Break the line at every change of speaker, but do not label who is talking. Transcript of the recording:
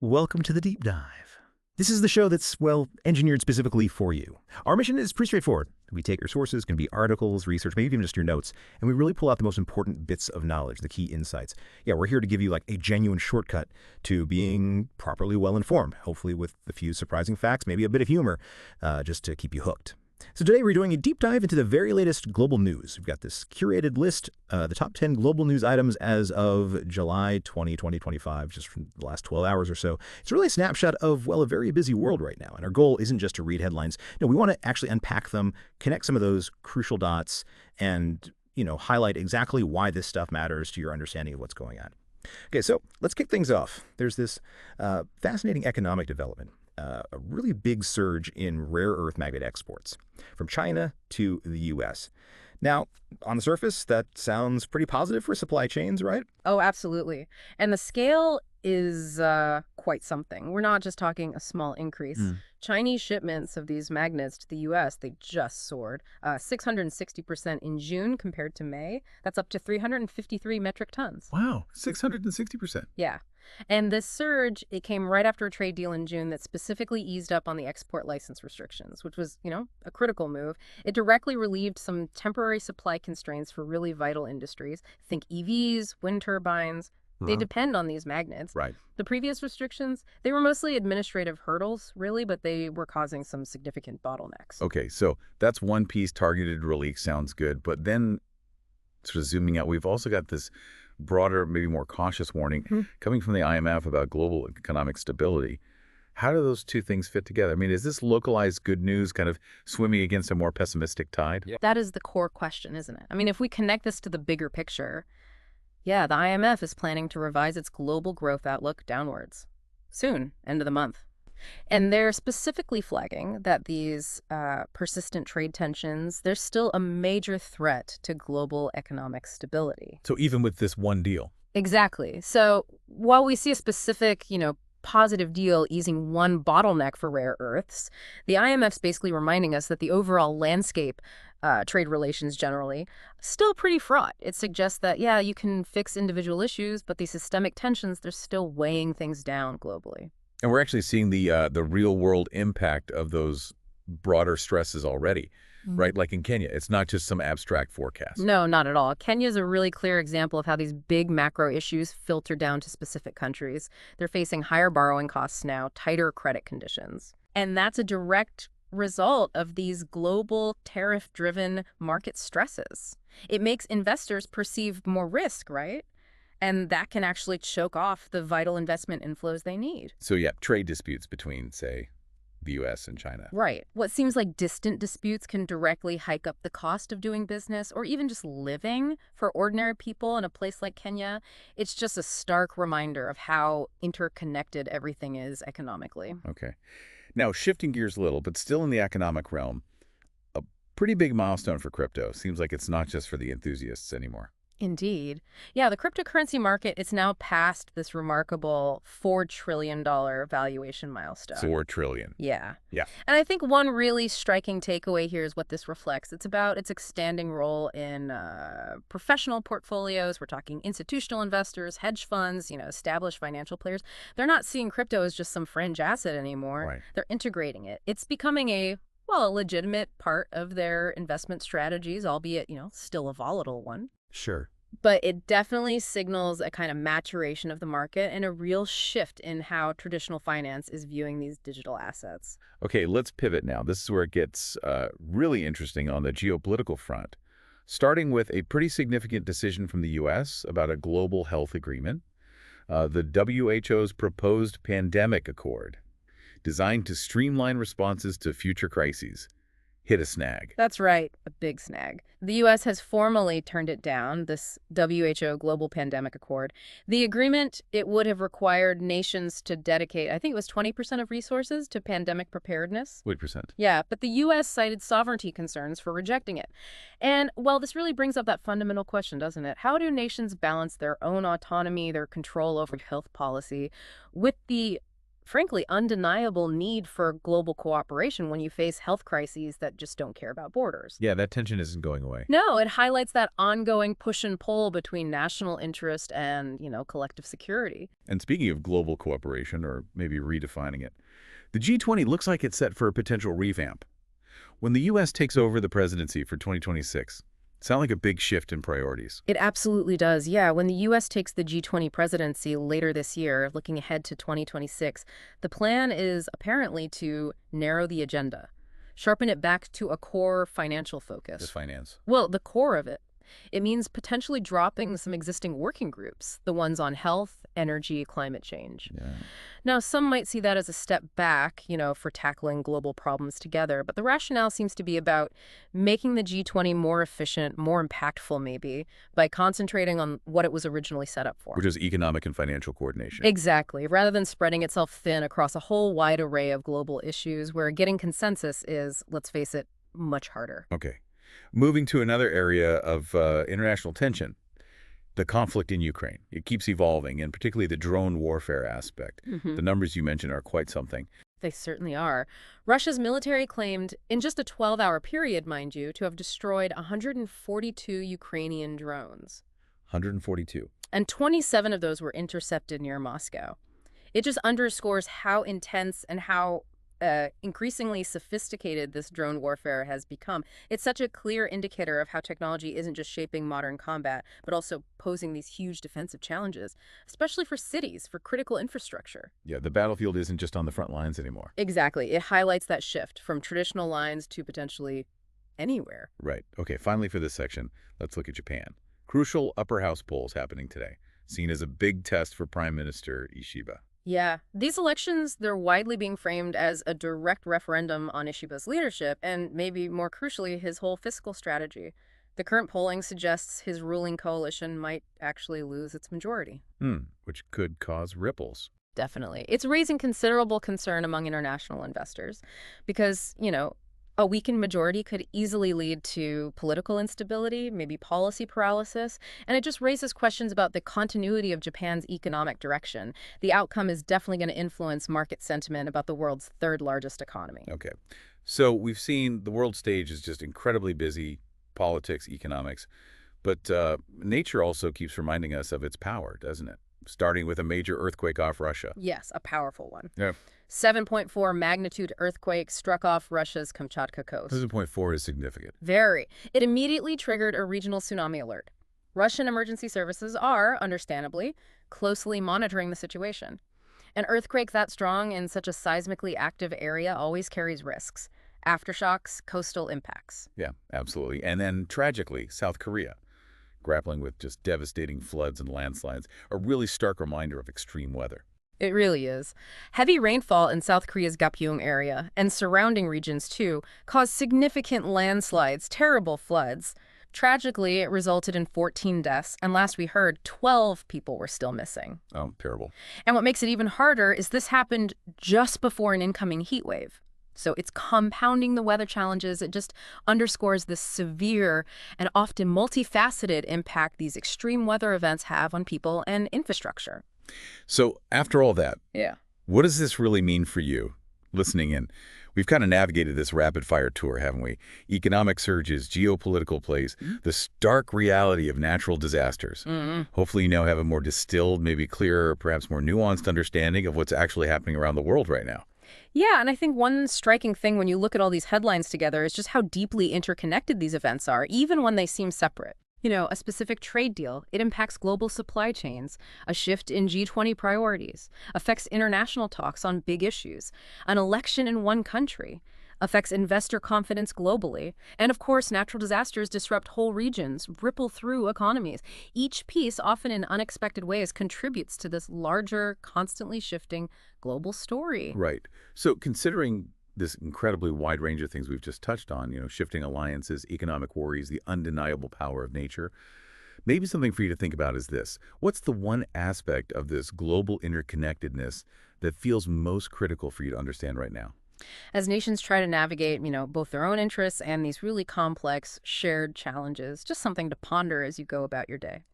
Welcome to the Deep Dive. This is the show that's, well, engineered specifically for you. Our mission is pretty straightforward. We take your sources, can be articles, research, maybe even just your notes, and we really pull out the most important bits of knowledge, the key insights. Yeah, we're here to give you like a genuine shortcut to being properly well-informed, hopefully with a few surprising facts, maybe a bit of humor, just to keep you hooked. So today we're doing a deep dive into the very latest global news. We've got this curated list, the top 10 global news items as of July 2025, just from the last 12 hours or so. It's really a snapshot of, well, a very busy world right now. And our goal isn't just to read headlines. No, we want to actually unpack them, connect some of those crucial dots, and, highlight exactly why this stuff matters to your understanding of what's going on. Okay, so let's kick things off. There's this fascinating economic development. A really big surge in rare earth magnet exports from China to the U.S. Now, on the surface, that sounds pretty positive for supply chains, right?
Oh, absolutely. And the scale is quite something. We're not just talking a small increase. Chinese shipments of these magnets to the U.S., they just soared 660% in June compared to May. That's up to 353 metric tons.
Wow, 660%.
Yeah. And this surge, it came right after a trade deal in June that specifically eased up on the export license restrictions, which was, a critical move. It directly relieved some temporary supply constraints for really vital industries. Think EVs, wind turbines. They depend on these magnets.
Right.
The previous restrictions, they were mostly administrative hurdles, really, but they were causing some significant bottlenecks.
Okay, so that's one piece, targeted relief, sounds good. But then, sort of zooming out, we've also got this broader, maybe more cautious warning coming from the IMF about global economic stability. How do those two things fit together? I mean, is this localized good news kind of swimming against a more pessimistic tide?
Yeah.
That is the core question, isn't it? I mean, if we connect this to the bigger picture, yeah, the IMF is planning to revise its global growth outlook downwards soon, end of the month. And they're specifically flagging that these persistent trade tensions, they're still a major threat to global economic stability.
So even with this one deal?
Exactly. So while we see a specific, positive deal easing one bottleneck for rare earths, the IMF's basically reminding us that the overall landscape, trade relations generally, still pretty fraught. It suggests that, yeah, you can fix individual issues, but these systemic tensions, they're still weighing things down globally.
And we're actually seeing the real-world impact of those broader stresses already, right? Like in Kenya, it's not just some abstract forecast.
No, not at all. Kenya is a really clear example of how these big macro issues filter down to specific countries. They're facing higher borrowing costs now, tighter credit conditions. And that's a direct result of these global tariff-driven market stresses. It makes investors perceive more risk, right? And that can actually choke off the vital investment inflows they need.
So yeah, trade disputes between, say, the U.S. and China.
Right. What seems like distant disputes can directly hike up the cost of doing business or even just living for ordinary people in a place like Kenya. It's just a stark reminder of how interconnected everything is economically.
Okay. Now, shifting gears a little, but still in the economic realm, a pretty big milestone for crypto. Seems like it's not just for the enthusiasts anymore.
Indeed. Yeah, the cryptocurrency market, it's now past this remarkable $4 trillion valuation milestone.
4 trillion.
Yeah.
Yeah.
And I think one really striking takeaway here is what this reflects. It's about its expanding role in professional portfolios. We're talking institutional investors, hedge funds, established financial players. They're not seeing crypto as just some fringe asset anymore.
Right.
They're integrating it. It's becoming a legitimate part of their investment strategies, albeit, still a volatile one.
Sure.
But it definitely signals a kind of maturation of the market and a real shift in how traditional finance is viewing these digital assets.
Okay, let's pivot now. This is where it gets really interesting on the geopolitical front, starting with a pretty significant decision from the U.S. about a global health agreement, the WHO's proposed pandemic accord, designed to streamline responses to future crises. Hit a snag.
That's right, a big snag. The U.S. has formally turned it down, this WHO Global Pandemic Accord. The agreement, it would have required nations to dedicate, I think it was 20% of resources to pandemic preparedness.
What percent?
Yeah, but the U.S. cited sovereignty concerns for rejecting it. And, well, this really brings up that fundamental question, doesn't it? How do nations balance their own autonomy, their control over health policy, with the frankly, undeniable need for global cooperation when you face health crises that just don't care about borders.
Yeah, that tension isn't going away.
No, it highlights that ongoing push and pull between national interest and, collective security.
And speaking of global cooperation, or maybe redefining it, the G20 looks like it's set for a potential revamp. When the U.S. takes over the presidency for 2026, sound like a big shift in priorities.
It absolutely does, yeah. When the U.S. takes the G20 presidency later this year, looking ahead to 2026, the plan is apparently to narrow the agenda, sharpen it back to a core financial focus.
Just finance.
Well, the core of it. It means potentially dropping some existing working groups, the ones on health, energy, climate change.
Yeah.
Now, some might see that as a step back, for tackling global problems together, but the rationale seems to be about making the G20 more efficient, more impactful maybe, by concentrating on what it was originally set up for.
Which is economic and financial coordination.
Exactly, rather than spreading itself thin across a whole wide array of global issues where getting consensus is, let's face it, much harder.
Okay. Moving to another area of international tension, the conflict in Ukraine. It keeps evolving, and particularly the drone warfare aspect. The numbers you mentioned are quite something.
They certainly are. Russia's military claimed, in just a 12-hour period, mind you, to have destroyed 142 Ukrainian drones.
142.
And 27 of those were intercepted near Moscow. It just underscores how intense and how increasingly sophisticated this drone warfare has become. It's such a clear indicator of how technology isn't just shaping modern combat, but also posing these huge defensive challenges, especially for cities, for critical infrastructure.
Yeah, the battlefield isn't just on the front lines anymore.
Exactly. It highlights that shift from traditional lines to potentially anywhere.
Right. Okay, finally for this section, let's look at Japan. Crucial upper house polls happening today, seen as a big test for Prime Minister Ishiba.
Yeah, these elections, they're widely being framed as a direct referendum on Ishiba's leadership and maybe more crucially, his whole fiscal strategy. The current polling suggests his ruling coalition might actually lose its majority.
Which could cause ripples.
Definitely. It's raising considerable concern among international investors because, a weakened majority could easily lead to political instability, maybe policy paralysis, and it just raises questions about the continuity of Japan's economic direction. The outcome is definitely going to influence market sentiment about the world's third largest economy.
Okay. So we've seen the world stage is just incredibly busy, politics, economics, but nature also keeps reminding us of its power, doesn't it? Starting with a major earthquake off Russia.
Yes, a powerful one.
Yeah.
7.4 magnitude earthquake struck off Russia's Kamchatka coast.
7.4 is significant.
Very. It immediately triggered a regional tsunami alert. Russian emergency services are, understandably, closely monitoring the situation. An earthquake that strong in such a seismically active area always carries risks. Aftershocks, coastal impacts.
Yeah, absolutely. And then, tragically, South Korea, grappling with just devastating floods and landslides, a really stark reminder of extreme weather.
It really is. Heavy rainfall in South Korea's Gapyeong area, and surrounding regions too, caused significant landslides, terrible floods. Tragically, it resulted in 14 deaths, and last we heard, 12 people were still missing.
Oh, terrible.
And what makes it even harder is this happened just before an incoming heat wave. So it's compounding the weather challenges. It just underscores the severe and often multifaceted impact these extreme weather events have on people and infrastructure.
So after all that,
Yeah.
what does this really mean for you listening in? We've kind of navigated this rapid-fire tour, haven't we? Economic surges, geopolitical plays, the stark reality of natural disasters. Hopefully you now have a more distilled, maybe clearer, perhaps more nuanced understanding of what's actually happening around the world right now.
Yeah, and I think one striking thing when you look at all these headlines together is just how deeply interconnected these events are, even when they seem separate. A specific trade deal, it impacts global supply chains. A shift in G20 priorities affects international talks on big issues. An election in one country affects investor confidence globally. And of course, natural disasters disrupt whole regions, ripple through economies. Each piece, often in unexpected ways, contributes to this larger, constantly shifting global story.
Right. So considering this incredibly wide range of things we've just touched on, shifting alliances, economic worries, the undeniable power of nature, maybe something for you to think about is this. What's the one aspect of this global interconnectedness that feels most critical for you to understand right now?
As nations try to navigate, both their own interests and these really complex shared challenges, just something to ponder as you go about your day.